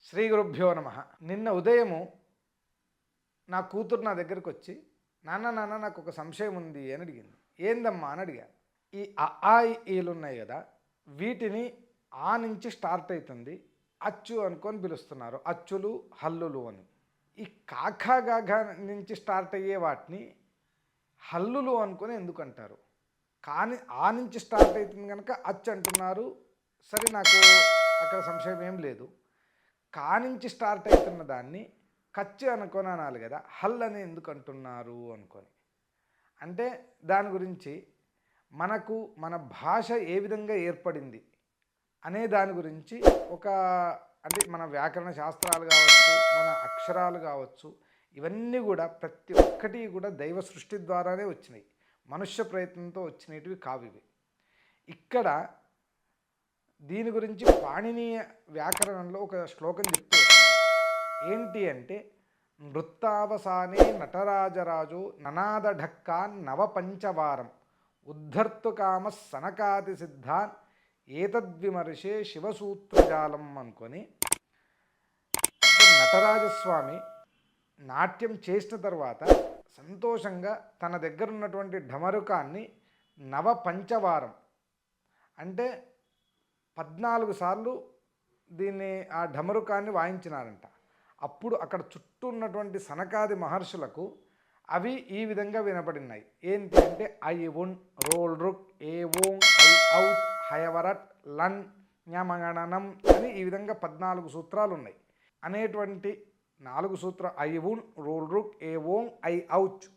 శ్రీ గురుభ్యో నమ. నిన్న ఉదయము నా కూతురు నా దగ్గరకు వచ్చి నాన్న నాకు ఒక సంశయం ఉంది అని అడిగింది. ఏందమ్మా అని అడిగాను. ఈ ఆ ఈలు ఉన్నాయి కదా, వీటిని ఆ నుంచి స్టార్ట్ అవుతుంది, అచ్చు అనుకొని పిలుస్తున్నారు, అచ్చులు హల్లులు అని. ఈ కాఖా గాఘా నుంచి స్టార్ట్ అయ్యే వాటిని హల్లులు అనుకొని ఎందుకు అంటారు? కానీ ఆ నుంచి స్టార్ట్ అవుతుంది కనుక అచ్చు అంటున్నారు. సరే, నాకు అక్కడ సంశయం ఏం లేదు. కా నుంచి స్టార్ట్ అవుతున్న దాన్ని కచ్చు అనుకొని అనాలి కదా, హల్ అని ఎందుకు అంటున్నారు అనుకొని. అంటే దాని గురించి మనకు మన భాష ఏ విధంగా ఏర్పడింది అనే దాని గురించి అంటే మన వ్యాకరణ శాస్త్రాలు కావచ్చు, మన అక్షరాలు కావచ్చు, ఇవన్నీ కూడా ప్రతి ఒక్కటి కూడా దైవ సృష్టి ద్వారానే వచ్చినాయి, మనుష్య ప్రయత్నంతో వచ్చినవి కావు ఇవి. ఇక్కడ దీని గురించి పాణినీయ వ్యాకరణంలో ఒక శ్లోకం చెప్తూ వస్తారు. ఏంటి అంటే, నృత్తావసానే నటరాజరాజు ననాదఢక్కాన్ నవపంచవారం ఉద్ధర్తుకామ సనకాది సిద్ధాన్ ఏతద్విమర్శే శివసూత్రజాలం అనుకొని, నటరాజస్వామి నాట్యం చేసిన తర్వాత సంతోషంగా తన దగ్గర ఉన్నటువంటి ఢమరుకాన్ని నవపంచవారం అంటే 14 సార్లు దీన్ని ఆ ఢమరుకాన్ని వాయించినారంట. అప్పుడు అక్కడ చుట్టూ ఉన్నటువంటి సనకాది మహర్షులకు అవి ఈ విధంగా వినపడినాయి. ఏంటి అంటే, ఐ ఉన్ రోల్ రుక్ ఏ ఓం ఐ ఔట్ హయవరట్ లన్ న్యమగణనం అని ఈ విధంగా 14 సూత్రాలు ఉన్నాయి. అనేటువంటి 4 సూత్రాలు ఐ ఉన్ రోల్ రుక్ ఏ ఓం ఐ ఔచ్,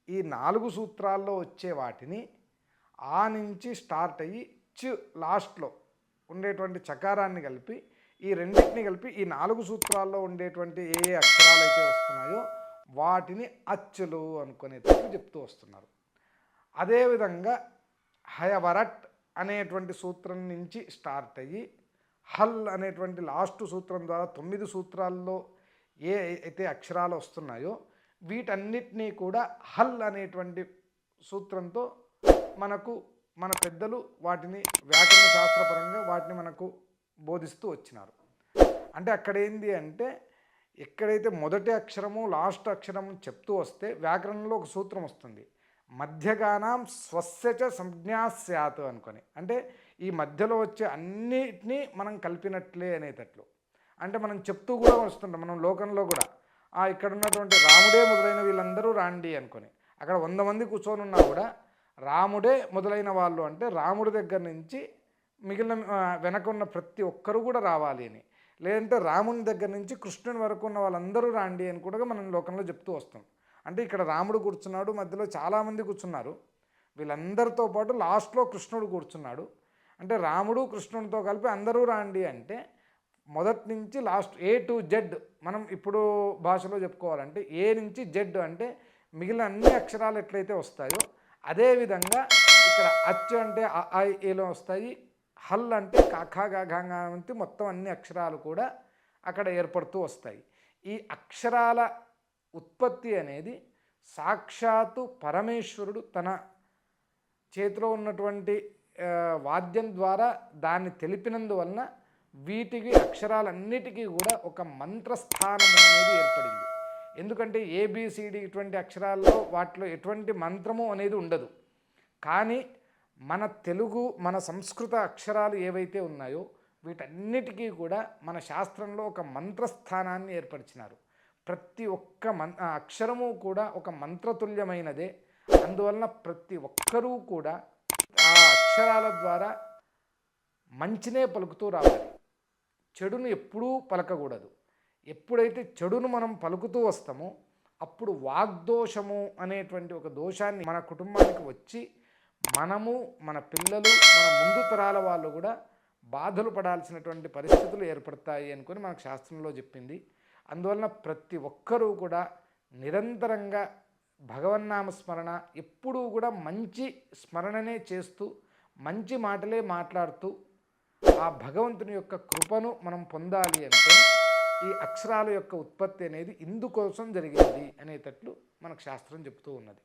ఈ 4 సూత్రాల్లో వచ్చే వాటిని ఆ నుంచి స్టార్ట్ అయ్యి చ్ లాస్ట్లో ఉండేటువంటి చకారాన్ని కలిపి, ఈ రెండింటిని కలిపి ఈ 4 సూత్రాల్లో ఉండేటువంటి ఏ అక్షరాలు అయితే వస్తున్నాయో వాటిని అచ్చులు అనుకునేటప్పుడు చెప్తూ వస్తున్నారు. అదేవిధంగా హయవరట్ అనేటువంటి సూత్రం నుంచి స్టార్ట్ అయ్యి హల్ అనేటువంటి లాస్ట్ సూత్రం ద్వారా 9 సూత్రాల్లో ఏ అయితే అక్షరాలు వస్తున్నాయో వీటన్నిటినీ కూడా హల్ అనేటువంటి సూత్రంతో మన పెద్దలు వాటిని వ్యాకరణ శాస్త్రపరంగా వాటిని మనకు బోధిస్తూ వచ్చినారు. అంటే అక్కడ ఏంది అంటే, ఎక్కడైతే మొదటి అక్షరము లాస్ట్ అక్షరము చెప్తూ వస్తే వ్యాకరణంలో ఒక సూత్రం వస్తుంది, మధ్యగానాం స్వస్యచ సంజ్ఞా స్యాత్ అనుకొని. అంటే ఈ మధ్యలో వచ్చే అన్నిటినీ మనం కలిపినట్లే అనేటట్లు. అంటే మనం చెప్తూ కూడా వస్తుంటాం మనం లోకంలో కూడా, ఇక్కడ ఉన్నటువంటి రాముడే మొదలైన వీళ్ళందరూ రాండి అనుకొని. అక్కడ 100 మంది కూర్చొని ఉన్నా కూడా రాముడే మొదలైన వాళ్ళు అంటే రాముడి దగ్గర నుంచి మిగిలిన వెనక ఉన్న ప్రతి ఒక్కరూ కూడా రావాలి అని. లేదంటే రాముని దగ్గర నుంచి కృష్ణుని వరకు ఉన్న వాళ్ళందరూ రాండి అని కూడా మనం లోకంలో చెప్తూ వస్తాం. అంటే ఇక్కడ రాముడు కూర్చున్నాడు, మధ్యలో చాలామంది కూర్చున్నారు, వీళ్ళందరితో పాటు లాస్ట్లో కృష్ణుడు కూర్చున్నాడు. అంటే రాముడు కృష్ణునితో కలిపి అందరూ రాండి అంటే మొదటి నుంచి లాస్ట్ ఏ టు జెడ్ మనం ఇప్పుడు భాషలో చెప్పుకోవాలంటే ఏ నుంచి జెడ్ అంటే మిగిలిన అన్ని అక్షరాలు ఎట్లయితే వస్తాయో అదేవిధంగా ఇక్కడ అచ్చు అంటే ఆ ఏలో వస్తాయి, హల్ అంటే కాఖా గాఘా వంటి మొత్తం అన్ని అక్షరాలు కూడా అక్కడ ఏర్పడుతూ వస్తాయి. ఈ అక్షరాల ఉత్పత్తి అనేది సాక్షాత్తు పరమేశ్వరుడు తన చేతిలో ఉన్నటువంటి వాద్యం ద్వారా దాన్ని తెలిపినందువలన వీటికి అక్షరాలన్నిటికీ కూడా ఒక మంత్రస్థానము అనేది ఏర్పడింది. ఎందుకంటే ఏబిసిడి ఇటువంటి అక్షరాల్లో వాటిలో ఎటువంటి మంత్రము అనేది ఉండదు. కానీ మన తెలుగు మన సంస్కృత అక్షరాలు ఏవైతే ఉన్నాయో వీటన్నిటికీ కూడా మన శాస్త్రంలో ఒక మంత్రస్థానాన్ని ఏర్పరిచినారు. ప్రతి ఒక్క అక్షరము కూడా ఒక మంత్రతుల్యమైనదే. అందువలన ప్రతి ఒక్కరూ కూడా ఆ అక్షరాల ద్వారా మంచినే పలుకుతూ రావాలి, చెడును ఎప్పుడూ పలకకూడదు. ఎప్పుడైతే చెడును మనం పలుకుతూ వస్తామో అప్పుడు వాగ్దోషము అనేటువంటి ఒక దోషాన్ని మన కుటుంబానికి వచ్చి మనము, మన పిల్లలు, మన ముందు తరాల వాళ్ళు కూడా బాధలు పడాల్సినటువంటి పరిస్థితులు ఏర్పడతాయి అనుకొని మనకు శాస్త్రంలో చెప్పింది. అందువలన ప్రతి ఒక్కరూ కూడా నిరంతరంగా భగవన్నామ స్మరణ, ఎప్పుడూ కూడా మంచి స్మరణనే చేస్తూ మంచి మాటలే మాట్లాడుతూ ఆ భగవంతుని యొక్క కృపను మనం పొందాలి అనుకొని ఈ అక్షరాల యొక్క ఉత్పత్తి అనేది ఇందుకోసం జరిగింది అనేటట్లు మనకు శాస్త్రం చెప్తూ ఉన్నది.